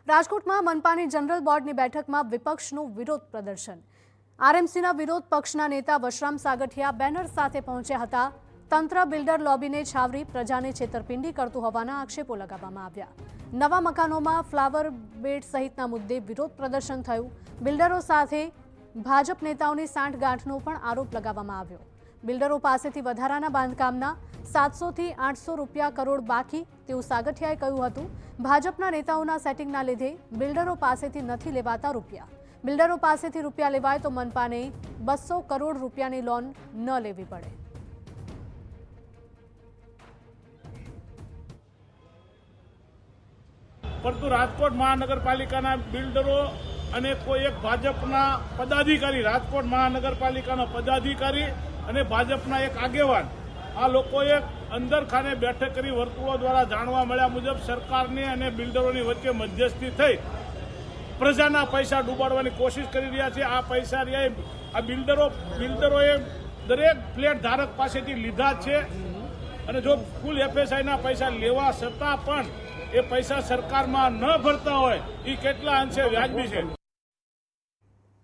રાજકોટમાં મનપાની જનરલ બોર્ડની બેઠકમાં વિપક્ષનું વિરોધ પ્રદર્શન। આરએમસીના વિરોધ પક્ષના નેતા વશરામ સાગઠિયા બેનર સાથે પહોંચ્યા હતા। તંત્ર બિલ્ડર લોબીને છાવરી પ્રજાને છેતરપિંડી કરતું હોવાના આક્ષેપો લગાવવામાં આવ્યા। નવા મકાનોમાં ફ્લાવર બેડ સહિતના મુદ્દે વિરોધ પ્રદર્શન થયું। બિલ્ડરો સાથે ભાજપ નેતાઓની સાંઠગાંઠનો પણ આરોપ લગાવવામાં આવ્યો। બિલ્ડરો પાસેથી વધારાના બાંધકામના 700 થી 800 રૂપિયા કરોડ બાકી તેવું સાગઠિયાએ કહ્યું હતું। ભાજપના નેતાઓના સેટિંગના લીધે બિલ્ડરો પાસેથી નથી લેવાતા રૂપિયા। બિલ્ડરો પાસેથી રૂપિયા લેવાય તો મનપાને 200 કરોડ રૂપિયાની લોન ન લેવી પડે। પરંતુ રાજકોટ મહાનગરપાલિકાના બિલ્ડરો અને કોઈ એક ભાજપના પદાધિકારી, રાજકોટ મહાનગરપાલિકાનો પદાધિકારી અને ભાજપના એક આગેવાન આ લોકોએ અંદરખાને બેઠક કરી વર્તુળો દ્વારા જાણવા મળ્યા મુજબ સરકારની અને બિલ્ડરોની વચ્ચે મધ્યસ્થી થઈ પ્રજાના પૈસા ડૂબાડવાની કોશિશ કરી રહ્યા છે। આ પૈસા આ બિલ્ડરોએ દરેક ફ્લેટ ધારક પાસેથી લીધા છે અને જો ફૂલ એફએસઆઈના પૈસા લેવા છતાં પણ એ પૈસા સરકારમાં ન ભરતા હોય એ કેટલા અંશે વ્યાજબી છે।